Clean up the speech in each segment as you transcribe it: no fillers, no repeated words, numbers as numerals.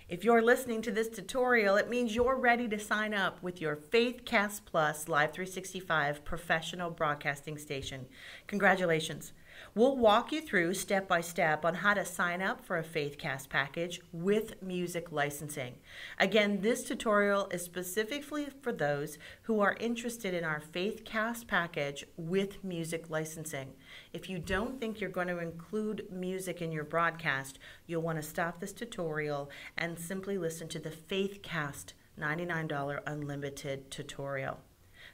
If you're listening to this tutorial, it means you're ready to sign up with your Faithcast Plus Live 365 professional broadcasting station. Congratulations. We'll walk you through step by step on how to sign up for a Faithcast package with music licensing. Again, this tutorial is specifically for those who are interested in our Faithcast package with music licensing. If you don't think you're going to include music in your broadcast, you'll want to stop this tutorial and simply listen to the Faithcast $99 unlimited tutorial.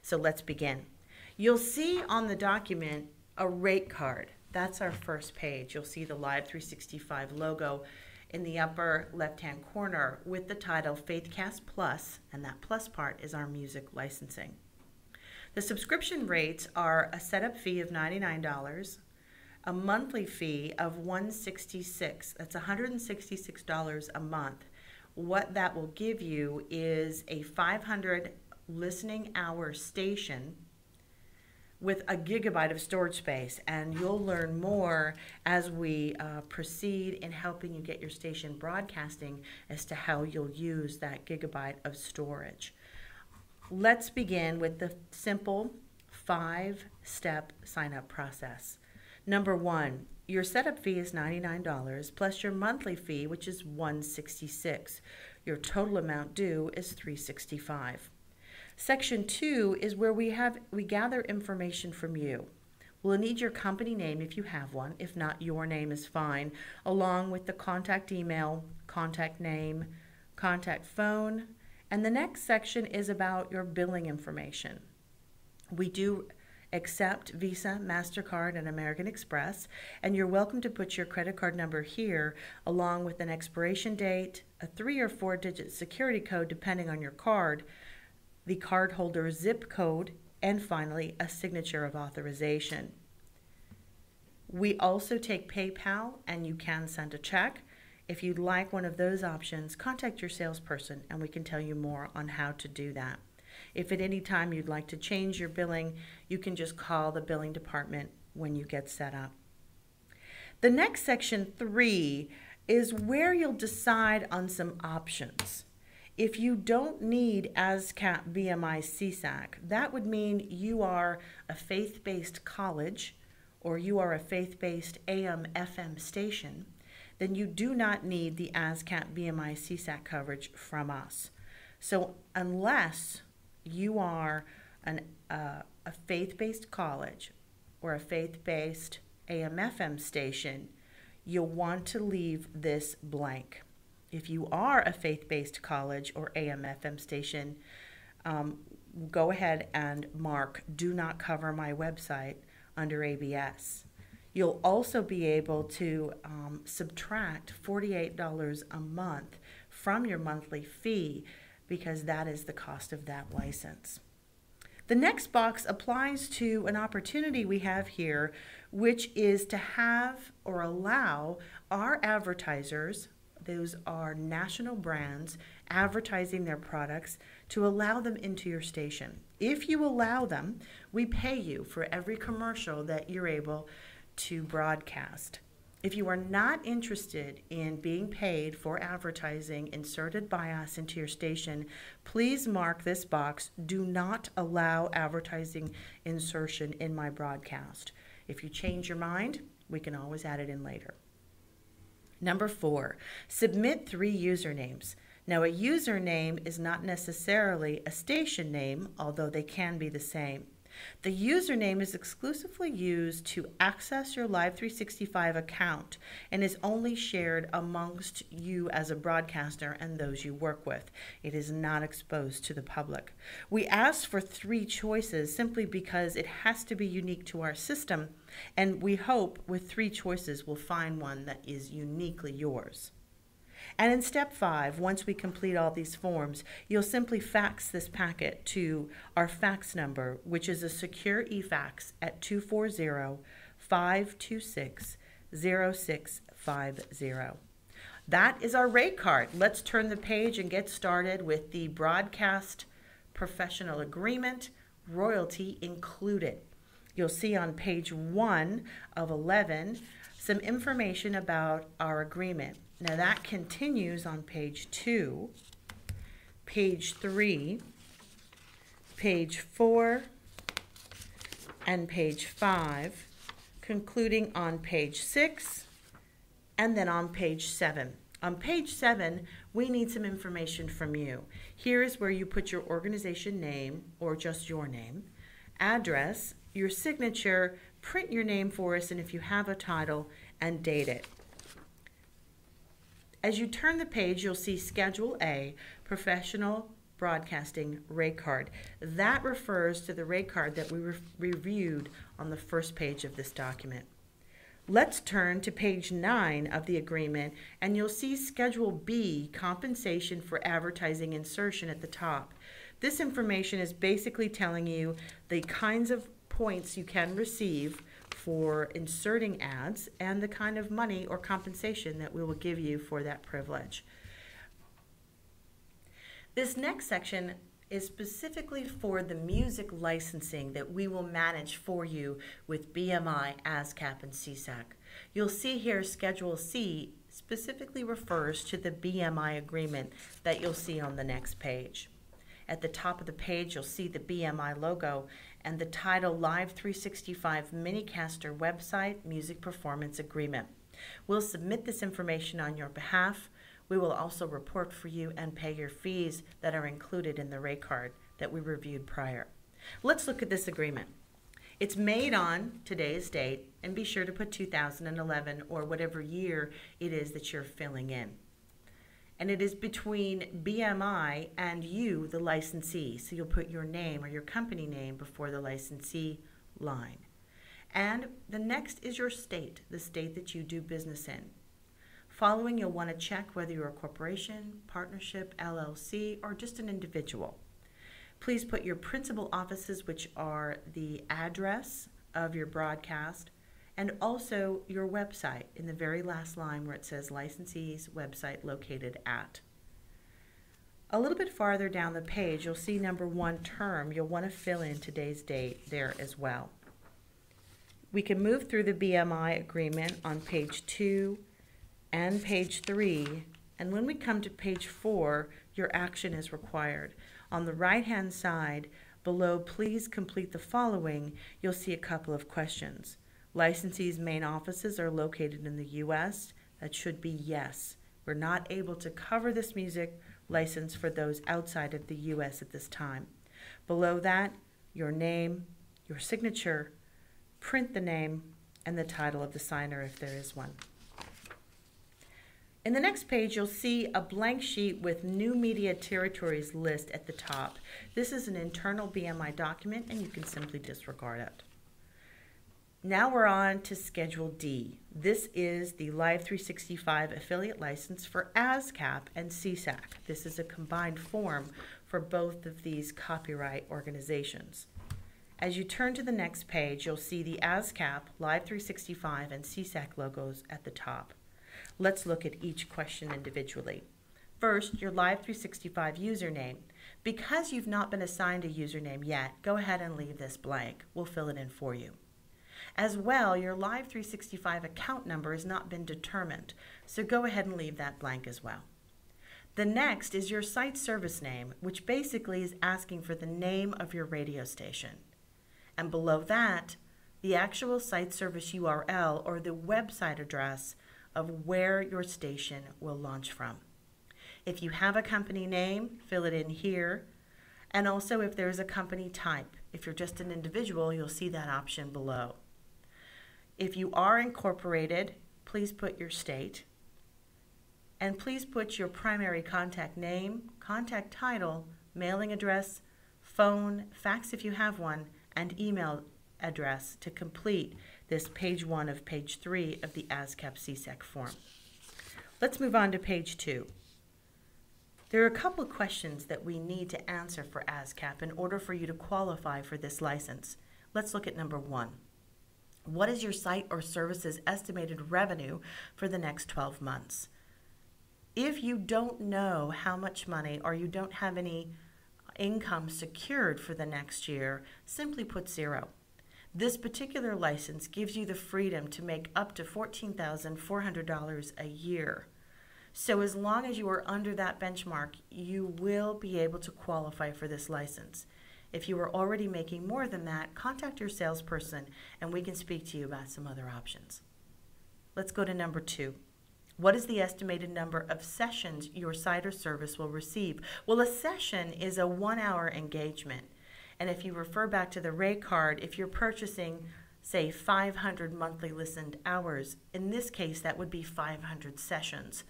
So let's begin. You'll see on the document a rate card. That's our first page. You'll see the Live 365 logo in the upper left-hand corner with the title Faithcast Plus, and that plus part is our music licensing. The subscription rates are a setup fee of $99, a monthly fee of $166. That's $166 a month. What that will give you is a 500 listening hour station with a gigabyte of storage space, and you'll learn more as we proceed in helping you get your station broadcasting as to how you'll use that gigabyte of storage. Let's begin with the simple 5-step sign-up process. Number 1, your setup fee is $99 plus your monthly fee, which is $166. Your total amount due is $365. Section 2 is where we gather information from you. We'll need your company name if you have one. If not, your name is fine, along with the contact email, contact name, contact phone, and the next section is about your billing information. We do accept Visa, MasterCard, and American Express, and you're welcome to put your credit card number here along with an expiration date, a 3 or 4-digit security code depending on your card, the cardholder's zip code, and finally a signature of authorization. We also take PayPal, and you can send a check. If you'd like one of those options, contact your salesperson and we can tell you more on how to do that. If at any time you'd like to change your billing, you can just call the billing department when you get set up. The next section 3 is where you'll decide on some options. If you don't need ASCAP BMI CSAC, that would mean you are a faith-based college or you are a faith-based AM FM station, then you do not need the ASCAP BMI CSAC coverage from us. So unless you are a faith-based college or a faith-based AM FM station, you'll want to leave this blank. If you are a faith-based college or AM FM station, go ahead and mark "Do not cover my website" under ABS. You'll also be able to subtract $48 a month from your monthly fee because that is the cost of that license. The next box applies to an opportunity we have here, which is to have or allow our advertisers, those are national brands advertising their products, to allow them into your station. If you allow them, we pay you for every commercial that you're able to broadcast. If you are not interested in being paid for advertising inserted by us into your station, please mark this box, "Do not allow advertising insertion in my broadcast." If you change your mind, we can always add it in later. Number 4, submit 3 usernames. Now, a username is not necessarily a station name, although they can be the same. The username is exclusively used to access your Live 365 account and is only shared amongst you as a broadcaster and those you work with. It is not exposed to the public. We asked for 3 choices simply because it has to be unique to our system, and we hope with 3 choices we'll find one that is uniquely yours. And in step 5, once we complete all these forms, you'll simply fax this packet to our fax number, which is a secure eFax at 240-526-0650. That is our rate card. Let's turn the page and get started with the broadcast professional agreement, royalty included. You'll see on page 1 of 11 some information about our agreement. Now that continues on page 2, page 3, page 4, and page 5, concluding on page 6, and then on page 7. On page 7, we need some information from you. Here is where you put your organization name, or just your name, address, your signature, print your name for us, and if you have a title, and date it. As you turn the page, you'll see Schedule A, Professional Broadcasting Rate Card. That refers to the rate card that we reviewed on the first page of this document. Let's turn to page 9 of the agreement, and you'll see Schedule B, Compensation for Advertising Insertion at the top. This information is basically telling you the kinds of points you can receive for inserting ads and the kind of money or compensation that we will give you for that privilege. This next section is specifically for the music licensing that we will manage for you with BMI, ASCAP, and CSAC. You'll see here Schedule C specifically refers to the BMI agreement that you'll see on the next page. At the top of the page, you'll see the BMI logo and the title Live 365 Minicaster Website Music Performance Agreement. We'll submit this information on your behalf. We will also report for you and pay your fees that are included in the rate card that we reviewed prior. Let's look at this agreement. It's made on today's date, and be sure to put 2011 or whatever year it is that you're filling in. And it is between BMI and you, the licensee. So you'll put your name or your company name before the licensee line. And the next is your state, the state that you do business in. Following, you'll want to check whether you're a corporation, partnership, LLC, or just an individual. Please put your principal offices, which are the address of your broadcast, and also your website in the very last line where it says licensee's website located at. A little bit farther down the page, you'll see number 1 term. You'll want to fill in today's date there as well. We can move through the BMI agreement on page 2 and page 3, and when we come to page 4, your action is required. On the right-hand side, below please complete the following, you'll see a couple of questions. Licensees' main offices are located in the U.S. That should be yes. We're not able to cover this music license for those outside of the U.S. at this time. Below that, your name, your signature, print the name, and the title of the signer if there is one. In the next page, you'll see a blank sheet with new media territories list at the top. This is an internal BMI document, and you can simply disregard it. Now we're on to Schedule D. This is the Live 365 affiliate license for ASCAP and CSAC. This is a combined form for both of these copyright organizations. As you turn to the next page, you'll see the ASCAP, Live 365, and CSAC logos at the top. Let's look at each question individually. First, your Live 365 username. Because you've not been assigned a username yet, go ahead and leave this blank. We'll fill it in for you. As well, your Live 365 account number has not been determined, so go ahead and leave that blank as well. The next is your site service name, which basically is asking for the name of your radio station. And below that, the actual site service URL or the website address of where your station will launch from. If you have a company name, fill it in here. And also if there's a company type. If you're just an individual, you'll see that option below. If you are incorporated, please put your state. And please put your primary contact name, contact title, mailing address, phone, fax if you have one, and email address to complete this page 1 of page 3 of the ASCAP CSAC form. Let's move on to page 2. There are a couple of questions that we need to answer for ASCAP in order for you to qualify for this license. Let's look at number 1. What is your site or service's estimated revenue for the next 12 months? If you don't know how much money or you don't have any income secured for the next year, simply put 0. This particular license gives you the freedom to make up to $14,400 a year. So as long as you are under that benchmark, you will be able to qualify for this license. If you are already making more than that, contact your salesperson and we can speak to you about some other options. Let's go to number 2. What is the estimated number of sessions your site or service will receive? Well, a session is a 1-hour engagement. And if you refer back to the rate card, if you're purchasing, say, 500 monthly listened hours, in this case, that would be 500 sessions.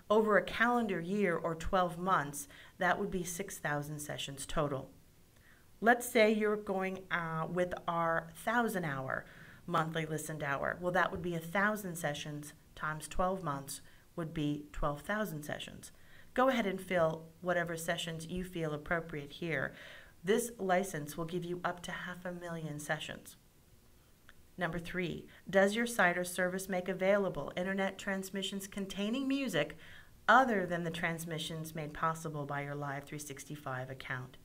Over a calendar year or 12 months, that would be 6,000 sessions total. Let's say you're going with our 1,000-hour monthly listened hour. Well, that would be 1,000 sessions times 12 months would be 12,000 sessions. Go ahead and fill whatever sessions you feel appropriate here. This license will give you up to 500,000 sessions. Number 3, does your site or service make available internet transmissions containing music other than the transmissions made possible by your Live 365 account?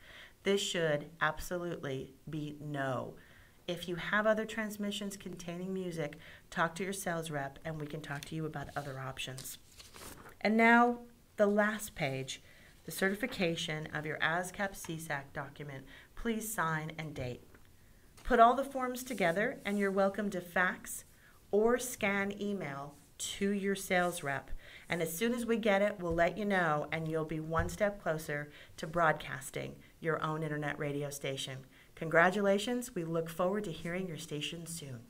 This should absolutely be no. If you have other transmissions containing music, talk to your sales rep and we can talk to you about other options. And now the last page, the certification of your ASCAP CSAC document. Please sign and date. Put all the forms together and you're welcome to fax or scan email to your sales rep. And as soon as we get it, we'll let you know and you'll be one step closer to broadcasting your own internet radio station. Congratulations. We look forward to hearing your station soon.